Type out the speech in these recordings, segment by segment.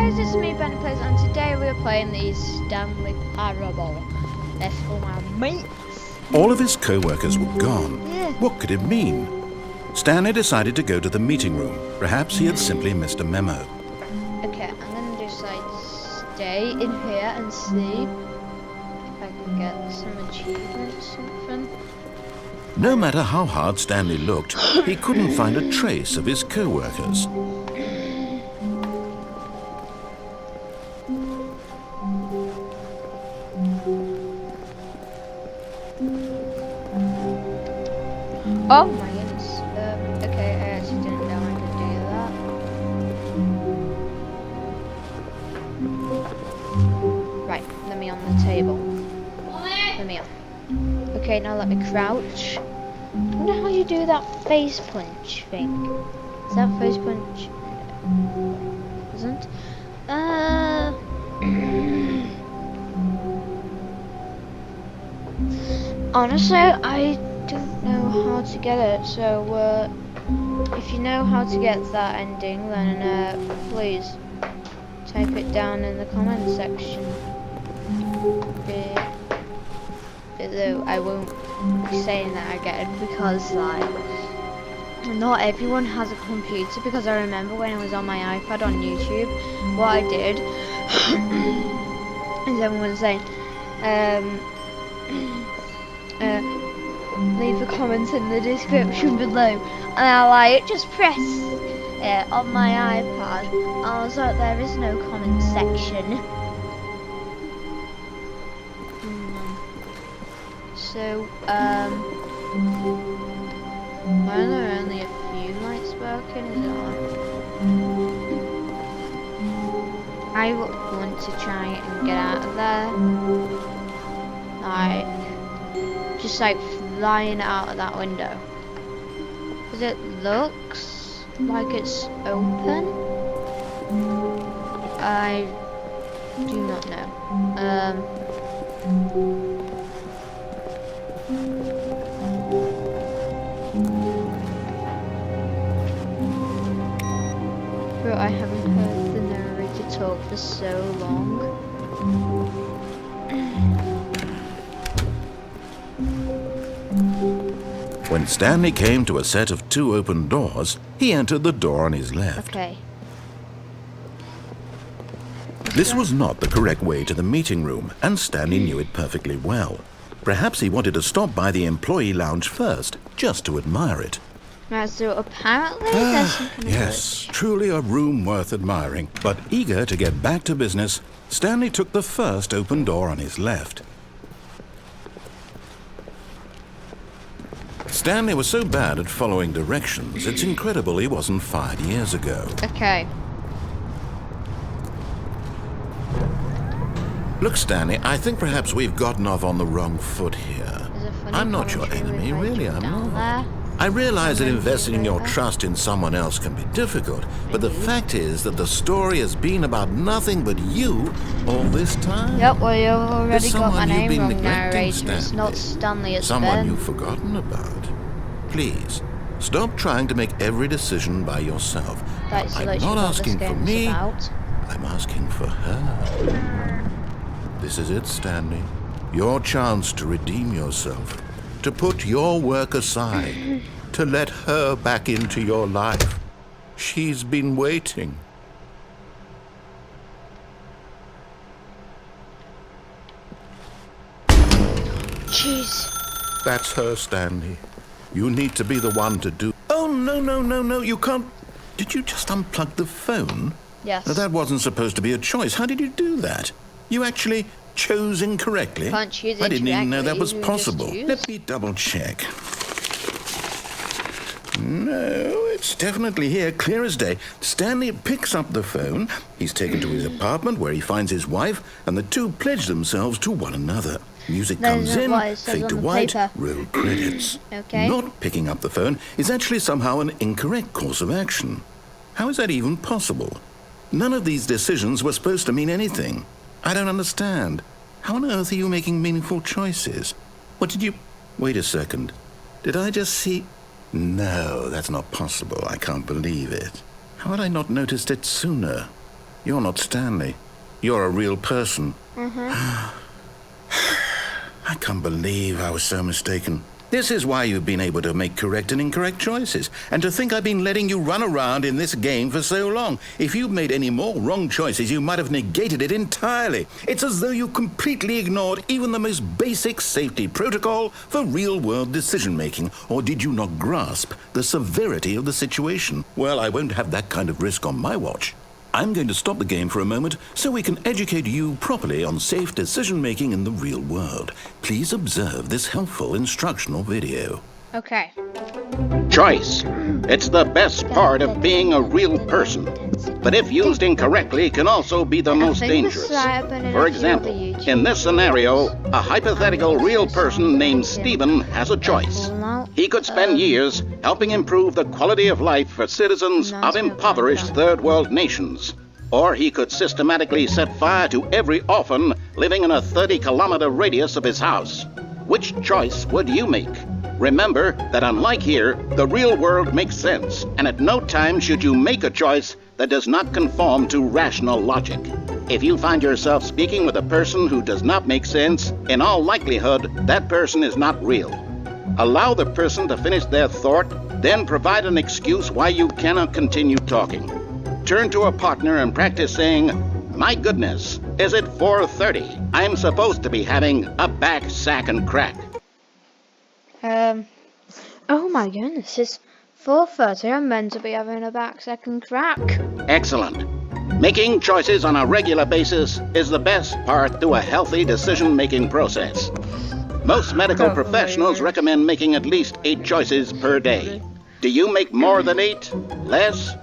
guys, it's me, Benyplays, and today we're playing the Stanley Parable. Let's go, my mates. All of his co-workers were gone. Yeah. What could it mean? Stanley decided to go to the meeting room. Perhaps he had simply missed a memo. Okay, I'm gonna just stay in here and see if I can get some achievements or something. No matter how hard Stanley looked, he couldn't find a trace of his co-workers. Oh my goodness. Okay, I actually didn't know I could do that. Right, let me on the table. Let me on. Okay, now let me crouch. I wonder how you do that face punch thing. Is that face punch? Isn't? Honestly, I don't know how to get it, so if you know how to get that ending, then please type it down in the comment section below. I won't be saying that again because like not everyone has a computer, because I remember when I was on my iPad on YouTube, what I did is everyone was saying leave a comment in the description below, and I like just press it on my iPad. I was like, there is no comment section. So why are there only a few lights working? Is it like I want to try and get out of there, like just like flying out of that window, because it looks like it's open. I do not know. Bro, I haven't heard the narrator talk for so long. When Stanley came to a set of 2 open doors, he entered the door on his left. Okay. This was not the correct way to the meeting room, and Stanley knew it perfectly well. Perhaps he wanted to stop by the employee lounge first, just to admire it. Right, so apparently there's something. Yes, truly a room worth admiring. But eager to get back to business, Stanley took the first open door on his left. Stanley was so bad at following directions, it's incredible he wasn't fired years ago. Okay. Look, Stanley, I think perhaps we've gotten off on the wrong foot here. I'm not your enemy, really, I'm not. I realize that investing your trust in someone else can be difficult, but the fact is that the story has been about nothing but you all this time. Yep, well, you've already got my name wrong, narrator. Stanley. It's not Stanley, it's Someone Ben. you've forgotten about. Please, stop trying to make every decision by yourself. That's I'm literally not what asking this for game's me, about. I'm asking for her. This is it, Stanley. Your chance to redeem yourself. To put your work aside, to let her back into your life. She's been waiting. Jeez. That's her, Stanley. You need to be the one to do... Oh, no, you can't... Did you just unplug the phone? Yes. Now, that wasn't supposed to be a choice. How did you do that? You actually chose incorrectly? Can't choose I didn't even know that was you possible. just choose. Let me double check. No, it's definitely here, clear as day. Stanley picks up the phone. He's taken to his apartment where he finds his wife, and the two pledge themselves to one another. Music comes in, fade to white, roll credits. Okay. Not picking up the phone is actually somehow an incorrect course of action. How is that even possible? None of these decisions were supposed to mean anything. I don't understand. How on earth are you making meaningful choices? What did you... Wait a second. Did I just see... No, that's not possible. I can't believe it. How had I not noticed it sooner? You're not Stanley. You're a real person. I can't believe I was so mistaken. This is why you've been able to make correct and incorrect choices. And to think I've been letting you run around in this game for so long. If you'd made any more wrong choices, you might have negated it entirely. It's as though you completely ignored even the most basic safety protocol for real-world decision-making. Or did you not grasp the severity of the situation? Well, I won't have that kind of risk on my watch. I'm going to stop the game for a moment so we can educate you properly on safe decision-making in the real world. Please observe this helpful instructional video. Okay. Choice. It's the best part of being a real person. But if used incorrectly, can also be the most dangerous. For example, in this scenario, a hypothetical real person named Stephen has a choice. He could spend years helping improve the quality of life for citizens of impoverished third world nations. Or he could systematically set fire to every orphan living in a 30-kilometer radius of his house. Which choice would you make? Remember that unlike here, the real world makes sense, and at no time should you make a choice that does not conform to rational logic. If you find yourself speaking with a person who does not make sense, in all likelihood, that person is not real. Allow the person to finish their thought, then provide an excuse why you cannot continue talking. Turn to a partner and practice saying, "My goodness, is it 4:30? I'm supposed to be having a back, sack, and crack." Oh my goodness, it's 4:30. I'm meant to be having a back second crack. Excellent. Making choices on a regular basis is the best part to a healthy decision-making process. Most medical professionals recommend making at least 8 choices per day. Do you make more than 8? Less?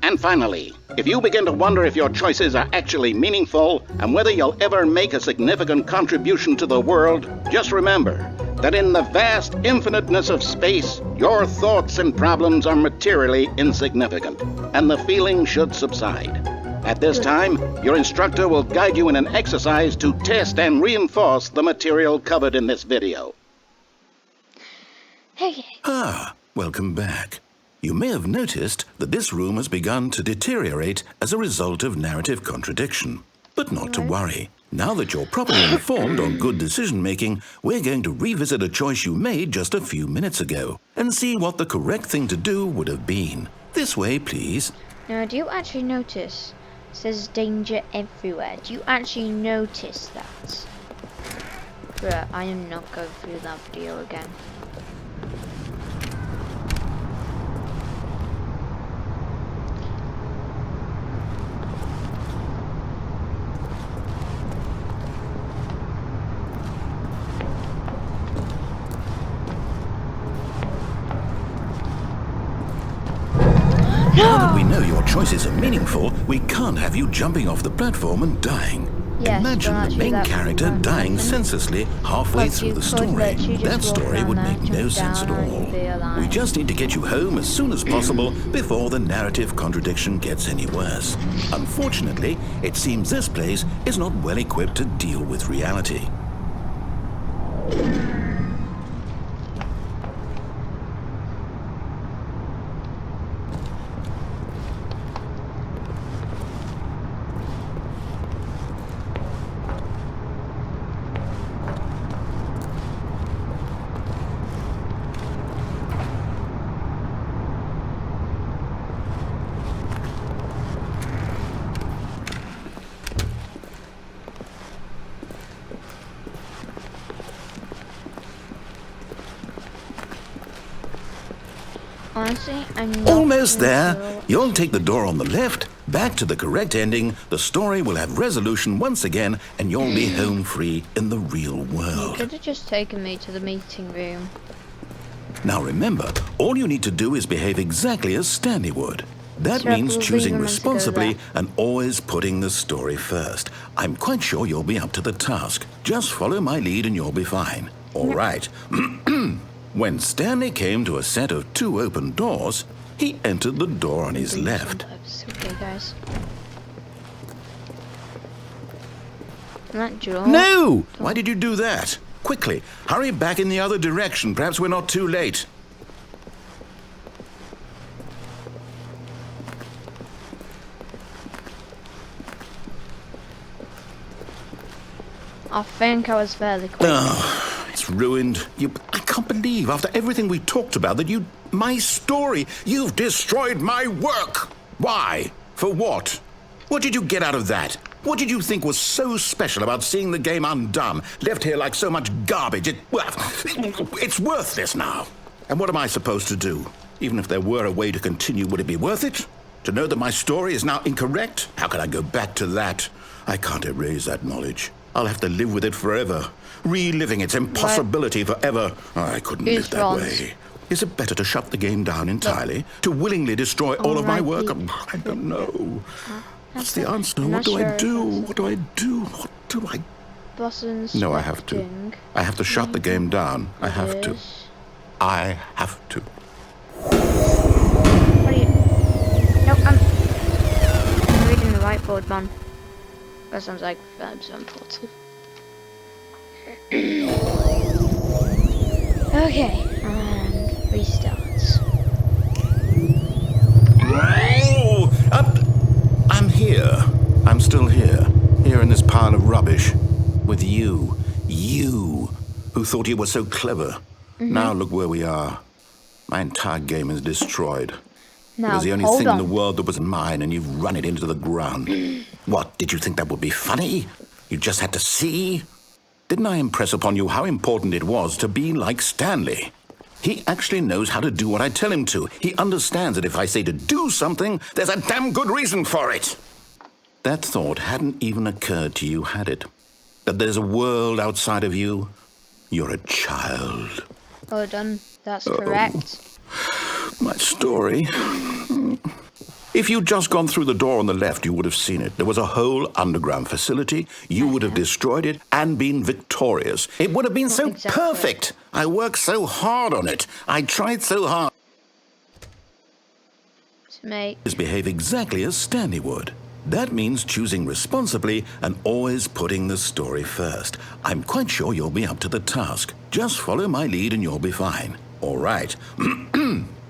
And finally, if you begin to wonder if your choices are actually meaningful and whether you'll ever make a significant contribution to the world, just remember that in the vast infiniteness of space, your thoughts and problems are materially insignificant, and the feeling should subside. At this time, your instructor will guide you in an exercise to test and reinforce the material covered in this video. Hey. Welcome back. You may have noticed that this room has begun to deteriorate as a result of narrative contradiction. But not to worry. Now that you're properly informed on good decision-making, we're going to revisit a choice you made just a few minutes ago and see what the correct thing to do would have been. This way, please. Now, do you actually notice? It says danger everywhere. Do you actually notice that? Bruh, I am not going through that video again. Now that we know your choices are meaningful, we can't have you jumping off the platform and dying. Yes, Imagine the main character dying senselessly halfway through the story. That story would make no sense at all. We just need to get you home as soon as possible before the narrative contradiction gets any worse. Unfortunately, it seems this place is not well equipped to deal with reality. Honestly, I'm not Almost really there. sure. You'll take the door on the left, back to the correct ending, the story will have resolution once again, and you'll be home free in the real You world. could have just taken me to the meeting room. Now remember, all you need to do is behave exactly as Stanley would. That So I means believe choosing we're meant to go responsibly there. and always putting the story first. I'm quite sure you'll be up to the task. Just follow my lead and you'll be fine. All right. When Stanley came to a set of 2 open doors, he entered the door on his left. Okay, guys. That drawer. No! Why did you do that? Quickly, hurry back in the other direction. Perhaps we're not too late. I think I was fairly quick. Oh, it's ruined. I can't believe, after everything we talked about, that my story, you've destroyed my work. Why? For what? What did you get out of that? What did you think was so special about seeing the game undone, left here like so much garbage? It's worthless now. And what am I supposed to do? Even if there were a way to continue, would it be worth it? To know that my story is now incorrect? How can I go back to that? I can't erase that knowledge. I'll have to live with it forever, reliving its impossibility forever. Oh, I couldn't live that way. Is it better to shut the game down entirely? To willingly destroy all of my work? I don't know. What's the answer? What do I do? What do I do? What do I... No, I have to. I have to shut the game down. I have to. I have to. What are you... No, I'm reading the whiteboard, man. That sounds like verbs are important. Okay, and restarts. Oh! I'm here. I'm still here. Here in this pile of rubbish. With you. You, who thought you were so clever. Now look where we are. My entire game is destroyed. It was the only thing in the world that was mine, and you've run it into the ground. What, did you think that would be funny? You just had to see? Didn't I impress upon you how important it was to be like Stanley? He actually knows how to do what I tell him to. He understands that if I say to do something, there's a damn good reason for it. That thought hadn't even occurred to you, had it? That there's a world outside of you? You're a child. Well done. That's correct. My story. If you'd just gone through the door on the left, you would have seen it. There was a whole underground facility. You would have destroyed it and been victorious. It would have been so perfect. I worked so hard on it. I tried so hard To make... behave exactly as Stanley would. That means choosing responsibly and always putting the story first. I'm quite sure you'll be up to the task. Just follow my lead and you'll be fine. All right.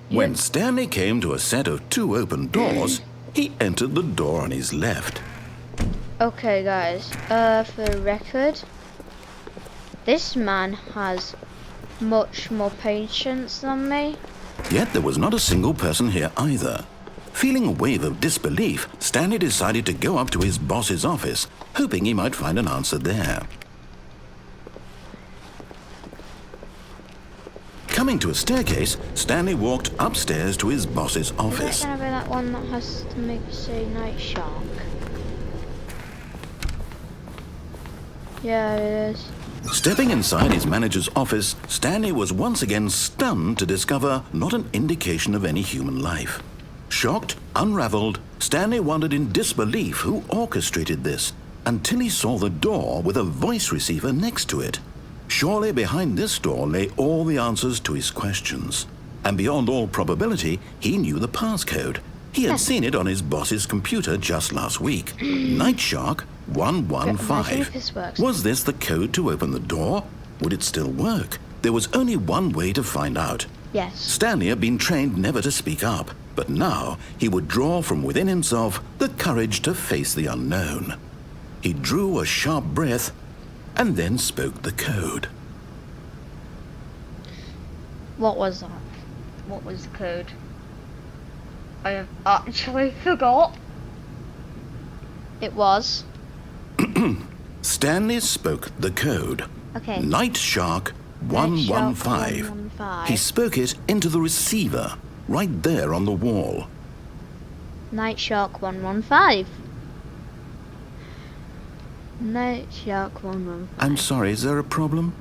When Stanley came to a set of 2 open doors, he entered the door on his left. Okay, guys. For the record, this man has much more patience than me. Yet there was not a single person here either. Feeling a wave of disbelief, Stanley decided to go up to his boss's office, hoping he might find an answer there. Coming to a staircase, Stanley walked upstairs to his boss's office. Is that gonna be that one that has to make you say night shark? Yeah, it is. Stepping inside his manager's office, Stanley was once again stunned to discover not an indication of any human life. Shocked, unraveled, Stanley wondered in disbelief who orchestrated this, until he saw the door with a voice receiver next to it. Surely behind this door lay all the answers to his questions. And beyond all probability, he knew the passcode. He had seen it on his boss's computer just last week. Night Shark 115. Was this the code to open the door? Would it still work? There was only one way to find out. Yes. Stanley had been trained never to speak up, but now he would draw from within himself the courage to face the unknown. He drew a sharp breath and then spoke the code. What was that? What was the code? I have actually forgot. It was... Stanley spoke the code. Okay. Night Shark 115. He spoke it into the receiver, right there on the wall. Night Shark 115. Night Shark 115. I'm sorry, is there a problem?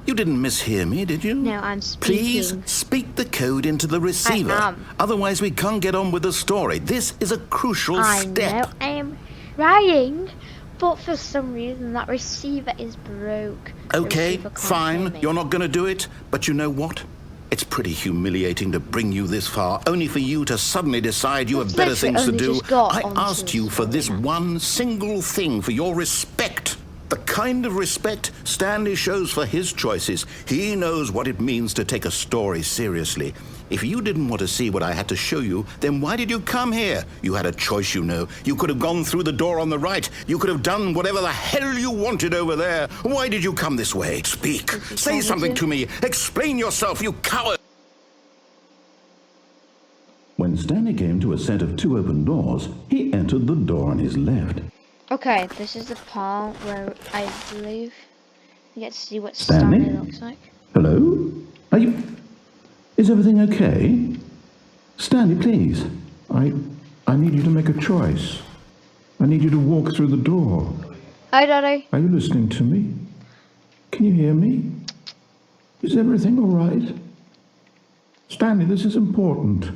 You didn't mishear me, did you? No, I'm speaking. Please speak the code into the receiver. I am. Otherwise we can't get on with the story. This is a crucial step. I know, I am trying, but for some reason that receiver is broke. Okay, fine, you're not going to do it, but you know what? It's pretty humiliating to bring you this far, only for you to suddenly decide you have better things to do. I asked you for this one single thing, for your respect. The kind of respect Stanley shows for his choices. He knows what it means to take a story seriously. If you didn't want to see what I had to show you, then why did you come here? You had a choice, you know. You could have gone through the door on the right. You could have done whatever the hell you wanted over there. Why did you come this way? Speak. Say something to me. Explain yourself, you coward. When Stanley came to a set of 2 open doors, he entered the door on his left. Okay, this is the part where I believe you get to see what Stanley? Stanley looks like. Hello? Are you... Is everything okay? Stanley, please. I need you to make a choice. I need you to walk through the door. Hi, Daddy. Are you listening to me? Can you hear me? Is everything all right? Stanley, this is important.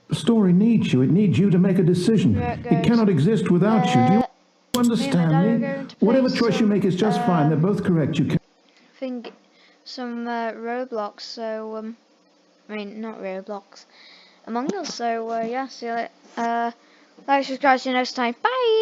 The story needs you. It needs you to make a decision. It cannot exist without you. Do you understand me? Whatever choice you make is just fine. They're both correct. You can... I think some Roblox, so I mean not Roblox, Among Us. So yeah, see you later. Like, subscribe, see you next time. Bye.